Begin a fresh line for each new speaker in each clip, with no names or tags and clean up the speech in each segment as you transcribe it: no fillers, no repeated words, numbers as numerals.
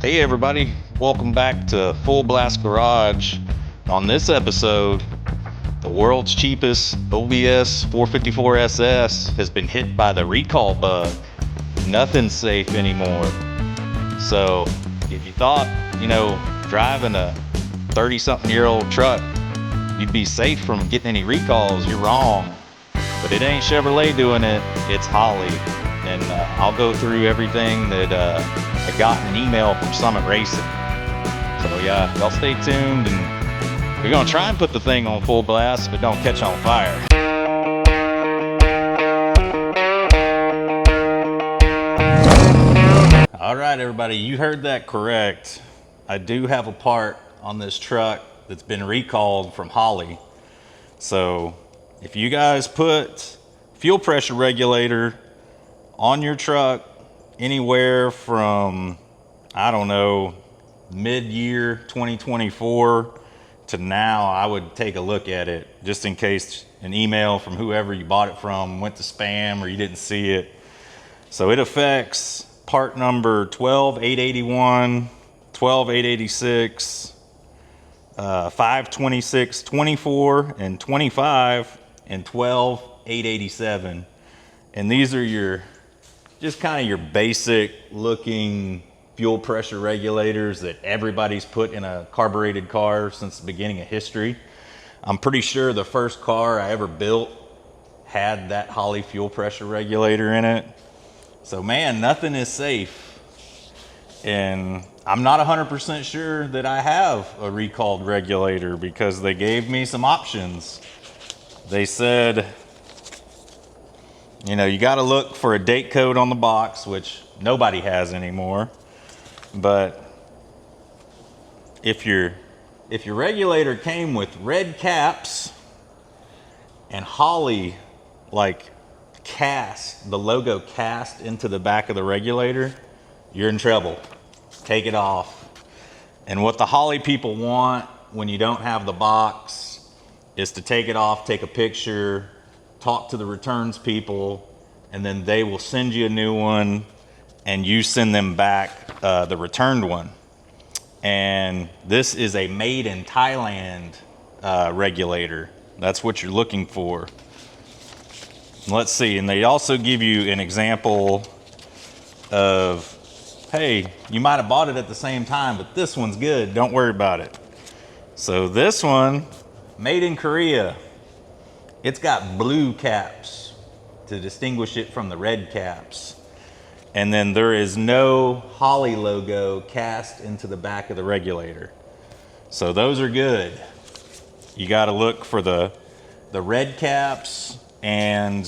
Hey everybody, welcome back to Full Blast Garage. On this episode, the world's cheapest OBS 454SS has been hit by the recall bug. Nothing's safe anymore. So if you thought, driving a 30-something-year-old truck, you'd be safe from getting any recalls, you're wrong. But it ain't Chevrolet doing it, it's Holley. And I'll go through everything that I got in an email from Summit Racing. So yeah, y'all stay tuned, and we're gonna try and put the thing on full blast if it don't catch on fire. All right, everybody, you heard that correct. I do have a part on this truck that's been recalled from Holley. So if you guys put fuel pressure regulator on your truck anywhere from, I don't know, mid-year 2024 to now, I would take a look at it just in case an email from whoever you bought it from went to spam or you didn't see it. So it affects part number 12881, 12886, 526, 24, and 25, and 12887. And these are just kind of your basic looking fuel pressure regulators that everybody's put in a carbureted car since the beginning of history. I'm pretty sure the first car I ever built had that Holley fuel pressure regulator in it. So man, nothing is safe. And I'm not 100% sure that I have a recalled regulator because they gave me some options. They said, you got to look for a date code on the box, which nobody has anymore. But if your regulator came with red caps and Holley cast the logo cast into the back of the regulator, you're in trouble. Take it off. And what the Holley people want when you don't have the box is to take it off, take a picture, talk to the returns people, and then they will send you a new one and you send them back the returned one. And this is a made in Thailand regulator. That's what you're looking for. Let's see, and they also give you an example of, hey, you might have bought it at the same time, but this one's good, don't worry about it. So this one, made in Korea. It's got blue caps to distinguish it from the red caps. And then there is no Holley logo cast into the back of the regulator. So those are good. You got to look for the red caps and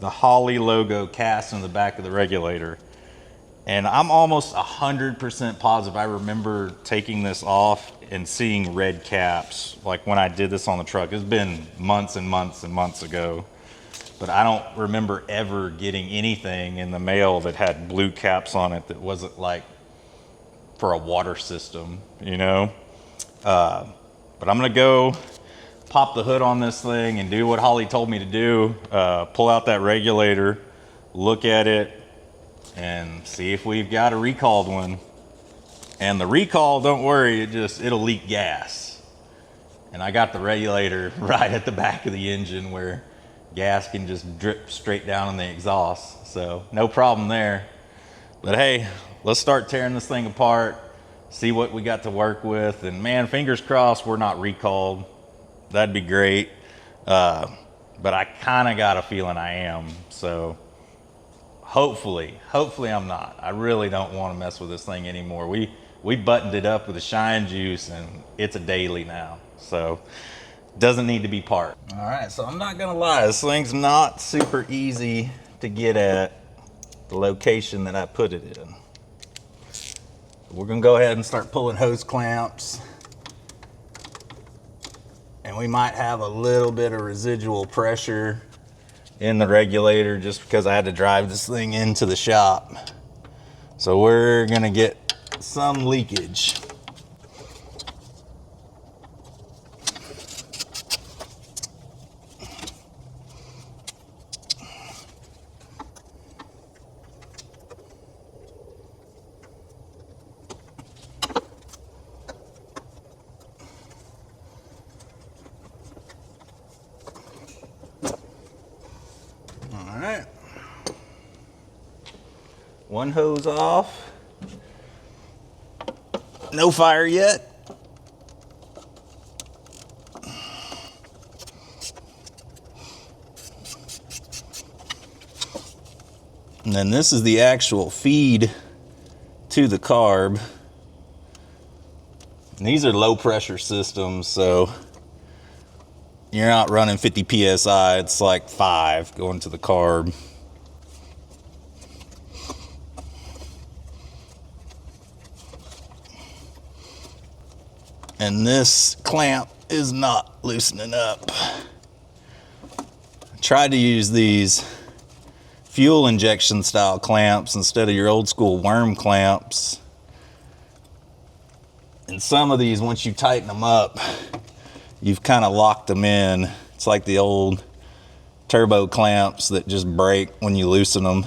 the Holley logo cast in the back of the regulator. And I'm almost 100% positive I remember taking this off and seeing red caps, like when I did this on the truck. It's been months and months and months ago, but I don't remember ever getting anything in the mail that had blue caps on it that wasn't like for a water system, But I'm gonna go pop the hood on this thing and do what Holley told me to do. Pull out that regulator, look at it, and see if we've got a recalled one. And the recall, don't worry, it'll leak gas. And I got the regulator right at the back of the engine where gas can just drip straight down in the exhaust. So no problem there. But hey, let's start tearing this thing apart, see what we got to work with. And man, fingers crossed we're not recalled. That'd be great. But I kind of got a feeling I am. So hopefully I'm not. I really don't want to mess with this thing anymore. We buttoned it up with a shine juice and it's a daily now. So doesn't need to be parked. All right, so I'm not gonna lie, this thing's not super easy to get at the location that I put it in. We're gonna go ahead and start pulling hose clamps. And we might have a little bit of residual pressure in the regulator just because I had to drive this thing into the shop. So we're gonna get some leakage. One hose off. No fire yet. And then this is the actual feed to the carb. And these are low pressure systems, so you're not running 50 PSI, it's like 5 going to the carb. And this clamp is not loosening up. I tried to use these fuel injection style clamps instead of your old school worm clamps. And some of these, once you tighten them up, you've kind of locked them in. It's like the old turbo clamps that just break when you loosen them.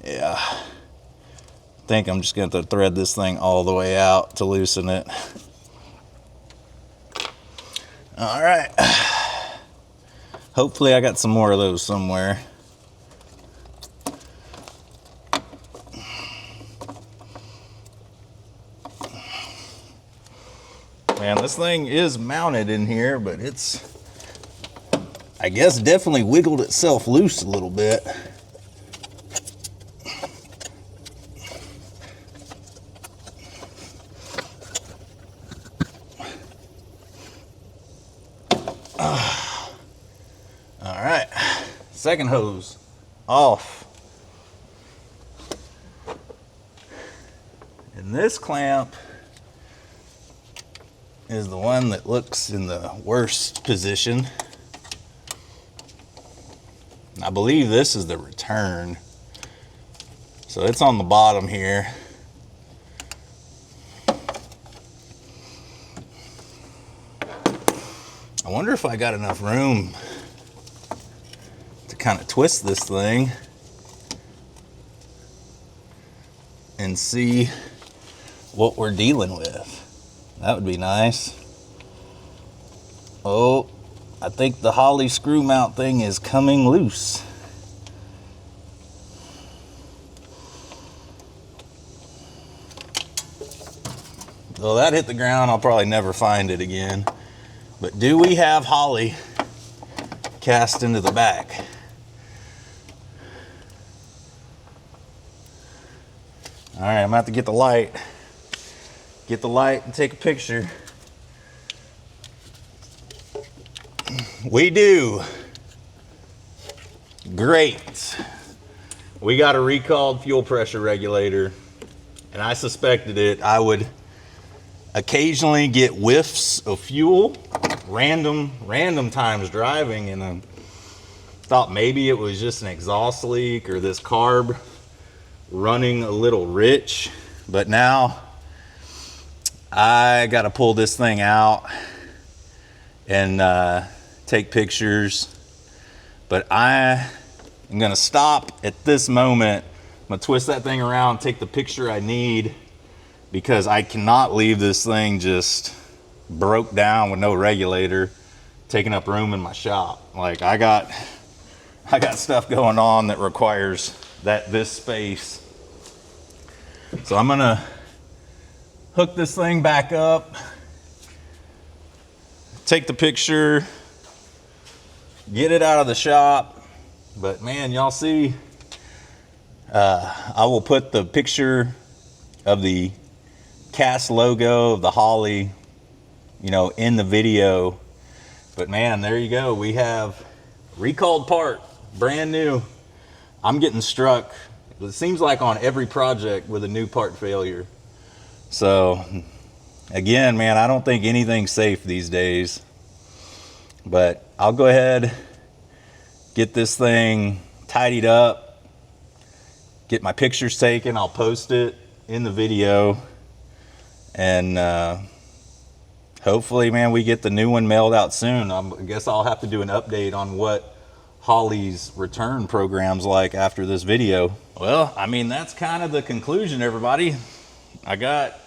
Yeah. I think I'm just going to thread this thing all the way out to loosen it. All right. Hopefully I got some more of those somewhere. Man, this thing is mounted in here, but it's, I guess, definitely wiggled itself loose a little bit. All right, second hose off. And this clamp is the one that looks in the worst position. I believe this is the return. So it's on the bottom here. I wonder if I got enough room to kind of twist this thing and see what we're dealing with. That would be nice. Oh, I think the Holley screw mount thing is coming loose. Well, that hit the ground, I'll probably never find it again. But do we have Holley cast into the back? All right, I'm gonna have to get the light. Get the light and take a picture. We do. Great. We got a recalled fuel pressure regulator, and I suspected it. I would occasionally get whiffs of fuel, random times driving, and I thought maybe it was just an exhaust leak or this carb running a little rich. But now I got to pull this thing out and take pictures. But I am going to stop at this moment. I'm going to twist that thing around, take the picture I need, because I cannot leave this thing just broke down with no regulator, taking up room in my shop. Like I got stuff going on that requires this space. So I'm going to hook this thing back up, take the picture, get it out of the shop. But man, y'all see, I will put the picture of the cast logo of the Holley, in the video. But man, there you go. We have recalled part, brand new. I'm getting struck, it seems like, on every project with a new part failure. So again, man, I don't think anything's safe these days. But I'll go ahead, get this thing tidied up, get my pictures taken. I'll post it in the video. And hopefully, man, we get the new one mailed out soon. I guess I'll have to do an update on what Holley's return program's like after this video. Well, I mean, that's kind of the conclusion, everybody. I got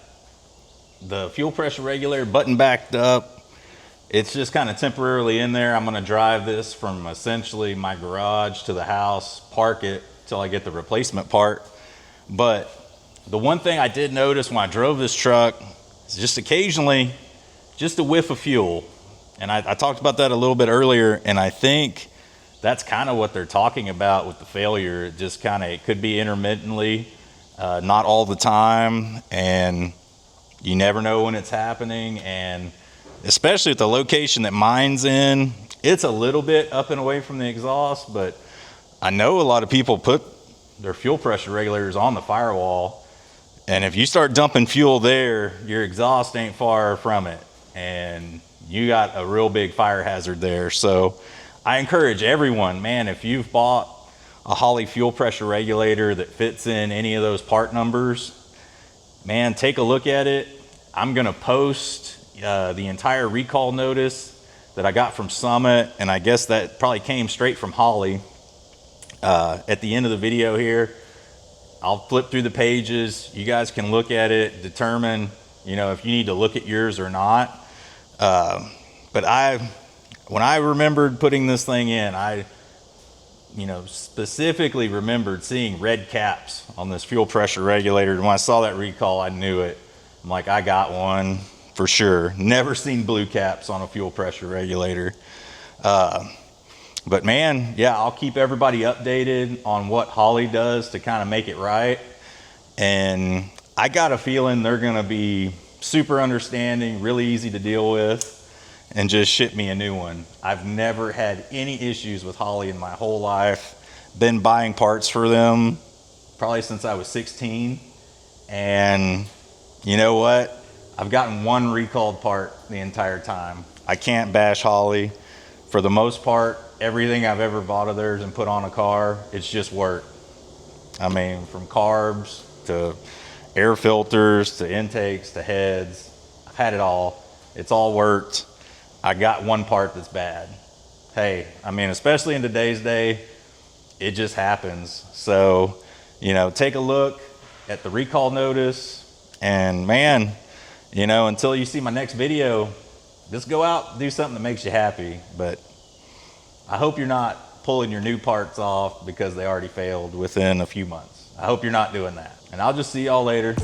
the fuel pressure regulator button backed up. It's just kind of temporarily in there. I'm going to drive this from essentially my garage to the house, park it, till I get the replacement part. But the one thing I did notice when I drove this truck is just occasionally, just a whiff of fuel. And I talked about that a little bit earlier, and I think that's kind of what they're talking about with the failure. It just kind of, it could be intermittently, not all the time, and you never know when it's happening. And especially at the location that mine's in, it's a little bit up and away from the exhaust, but I know a lot of people put their fuel pressure regulators on the firewall, and if you start dumping fuel there, your exhaust ain't far from it, and you got a real big fire hazard there. So I encourage everyone, man, if you've bought a Holley fuel pressure regulator that fits in any of those part numbers, man, take a look at it. I'm gonna post the entire recall notice that I got from Summit, and I guess that probably came straight from Holley. At the end of the video here, I'll flip through the pages. You guys can look at it, determine, you know, if you need to look at yours or not. But when I remembered putting this thing in, I, you know, specifically remembered seeing red caps on this fuel pressure regulator. And when I saw that recall, I knew it. I'm like, I got one for sure. Never seen blue caps on a fuel pressure regulator. But man, yeah, I'll keep everybody updated on what Holley does to kind of make it right. And I got a feeling they're going to be super understanding, really easy to deal with, and just ship me a new one. I've never had any issues with Holley in my whole life. Been buying parts for them probably since I was 16. And you know what? I've gotten one recalled part the entire time. I can't bash Holley. For the most part, everything I've ever bought of theirs and put on a car, it's just worked. I mean, from carbs to air filters to intakes to heads, I've had it all. It's all worked. I got one part that's bad. Hey, I mean, especially in today's day, it just happens. So, you know, take a look at the recall notice, and man, you know, until you see my next video, just go out and do something that makes you happy. But I hope you're not pulling your new parts off because they already failed within a few months. I hope you're not doing that. And I'll just see y'all later.